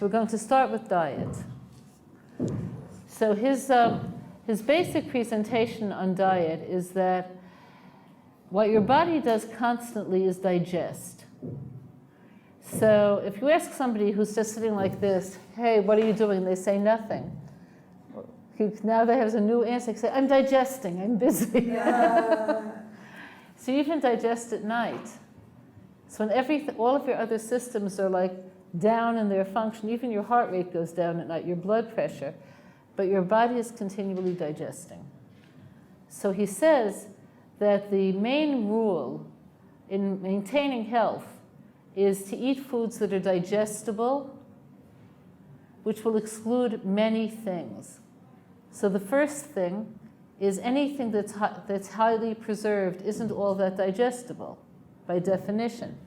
So we're going to start with diet. So his basic presentation on diet is that what your body does constantly is digest. So if you ask somebody who's just sitting like this, hey, what are you doing? They say nothing. Now they have a new answer. They say, I'm digesting, I'm busy. So you even digest at night. So when all of your other systems are like down in their function, even your heart rate goes down at night, your blood pressure, but your body is continually digesting. So he says that the main rule in maintaining health is to eat foods that are digestible, which will exclude many things. So the first thing is anything that's highly preserved isn't all that digestible, by definition.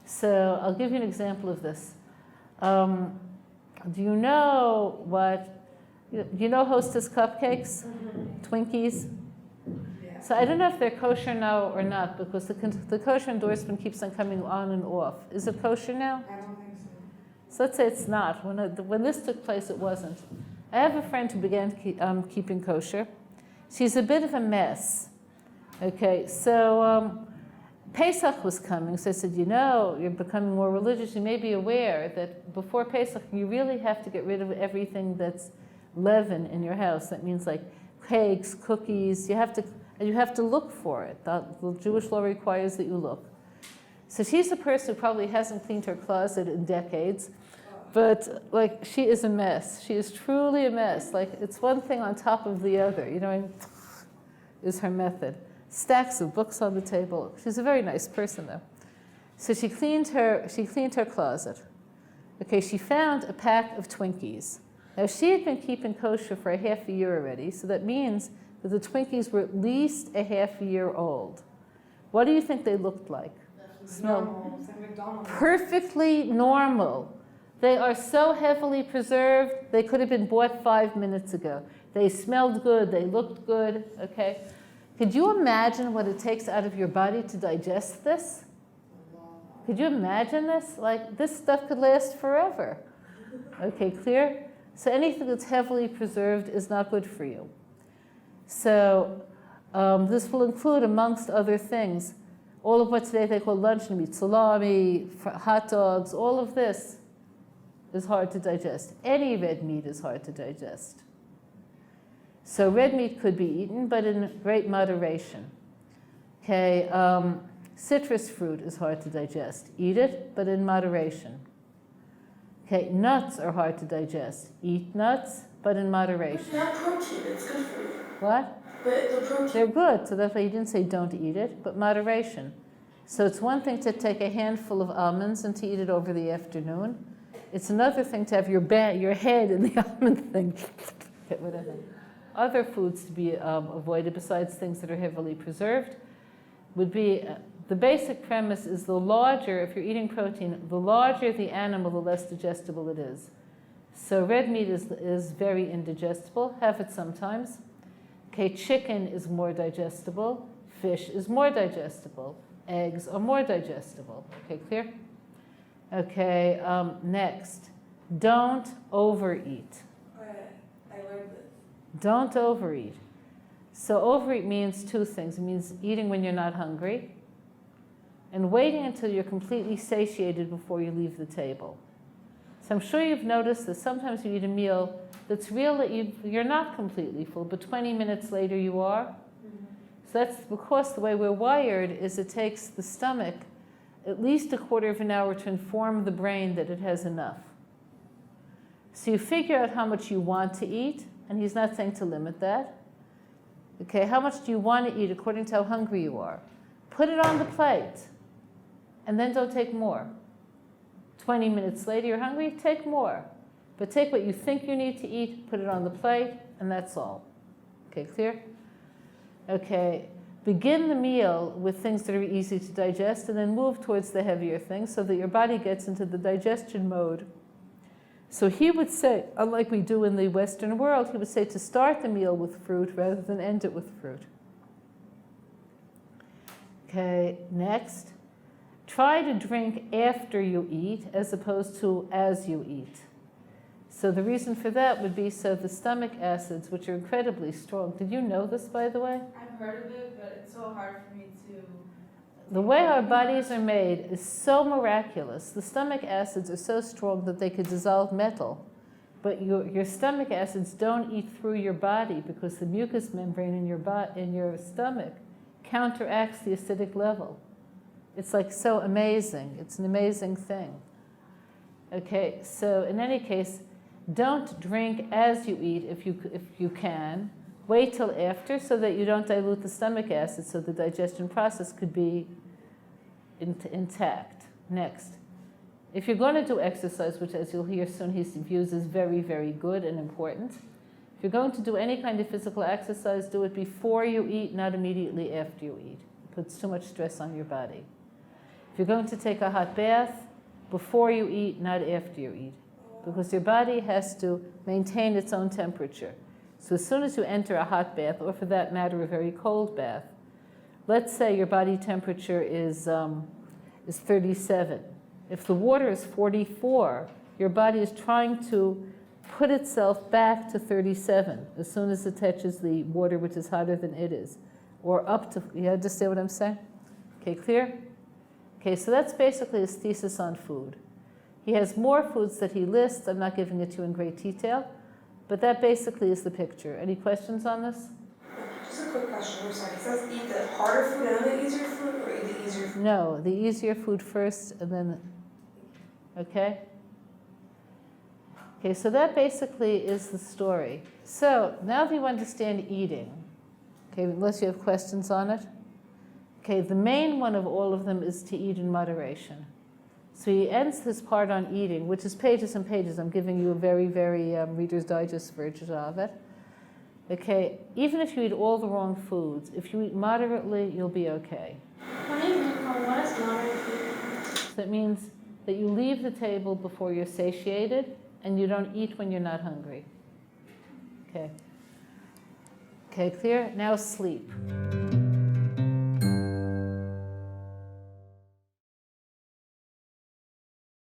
So I'll give you an example of this. Do you know Hostess cupcakes? Twinkies? Yeah. So I don't know if they're kosher now or not, because the kosher endorsement keeps on coming on and off. Is it kosher now? I don't think so. So let's say it's not. When this took place, it wasn't. I have a friend who began keeping kosher. She's a bit of a mess. Okay, so Pesach was coming, so I said, you're becoming more religious. You may be aware that before Pesach, you really have to get rid of everything that's leaven in your house. That means like cakes, cookies. You have to look for it. The Jewish law requires that you look. So she's a person who probably hasn't cleaned her closet in decades. But like, she is a mess. She is truly a mess. Like, it's one thing on top of the other. Is her method. Stacks of books on the table. She's a very nice person, though. So she cleaned her closet. Okay, she found a pack of Twinkies. Now, she had been keeping kosher for a half a year already, so that means that the Twinkies were at least a half a year old. What do you think they looked like? Normal. It's like McDonald's. Perfectly normal. They are so heavily preserved, they could have been bought 5 minutes ago. They smelled good, they looked good, okay? Could you imagine what it takes out of your body to digest this? Could you imagine this? Like, this stuff could last forever. Okay, clear? So anything that's heavily preserved is not good for you. So this will include, amongst other things, all of what today they call luncheon meat, salami, hot dogs, all of this is hard to digest. Any red meat is hard to digest. So red meat could be eaten, but in great moderation. Okay, citrus fruit is hard to digest. Eat it, but in moderation. Okay, nuts are hard to digest. Eat nuts, but in moderation. But that protein, it's good for you. What? But the protein. They're good, so that's why he didn't say don't eat it, but moderation. So it's one thing to take a handful of almonds and to eat it over the afternoon. It's another thing to have your head in the almond thing. Get rid of it. Other foods to be avoided, besides things that are heavily preserved, would be the basic premise is the larger, if you're eating protein, the larger the animal, the less digestible it is. So red meat is very indigestible. Have it sometimes. Okay, chicken is more digestible. Fish is more digestible. Eggs are more digestible. Okay, clear? Okay, next. Don't overeat. I learned this. Don't overeat. So overeat means two things. It means eating when you're not hungry and waiting until you're completely satiated before you leave the table. So I'm sure you've noticed that sometimes you eat a meal that's real that you're not completely full, but 20 minutes later you are. Mm-hmm. So that's because the way we're wired is it takes the stomach at least a quarter of an hour to inform the brain that it has enough. So you figure out how much you want to eat, and he's not saying to limit that. Okay, how much do you want to eat according to how hungry you are? Put it on the plate, and then don't take more. 20 minutes later, you're hungry, take more. But take what you think you need to eat, put it on the plate, and that's all. Okay, clear? Okay, begin the meal with things that are easy to digest, and then move towards the heavier things so that your body gets into the digestion mode. So he would say, unlike we do in the Western world, he would say to start the meal with fruit rather than end it with fruit. Okay, next. Try to drink after you eat as opposed to as you eat. So the reason for that would be so the stomach acids, which are incredibly strong. Did you know this, by the way? I've heard of it, but it's so hard for me to... The way our bodies are made is so miraculous. The stomach acids are so strong that they could dissolve metal. But your stomach acids don't eat through your body because the mucous membrane in your stomach counteracts the acidic level. It's like so amazing. It's an amazing thing. Okay, so in any case, don't drink as you eat if you can. Wait till after so that you don't dilute the stomach acid so the digestion process could be intact. Next. If you're going to do exercise, which as you'll hear soon he views is very, very good and important, if you're going to do any kind of physical exercise, do it before you eat, not immediately after you eat. It puts too much stress on your body. If you're going to take a hot bath, before you eat, not after you eat, because your body has to maintain its own temperature. So as soon as you enter a hot bath, or for that matter, a very cold bath, let's say your body temperature is 37. If the water is 44, your body is trying to put itself back to 37 as soon as it touches the water which is hotter than it is. Or up to, you understand what I'm saying? Okay, clear? Okay, so that's basically his thesis on food. He has more foods that he lists. I'm not giving it to you in great detail, but that basically is the picture. Any questions on this? Just a quick question, I'm sorry. It says eat the harder food and then the easier food, or eat the easier food? No, the easier food first and then, okay? Okay, so that basically is the story. So now that you understand eating, okay, unless you have questions on it, okay, the main one of all of them is to eat in moderation. So he ends this part on eating, which is pages and pages. I'm giving you a very, very Reader's Digest version of it. Okay, even if you eat all the wrong foods, if you eat moderately, you'll be okay. What is moderate food? So that means that you leave the table before you're satiated and you don't eat when you're not hungry. Okay. Okay, clear? Now sleep.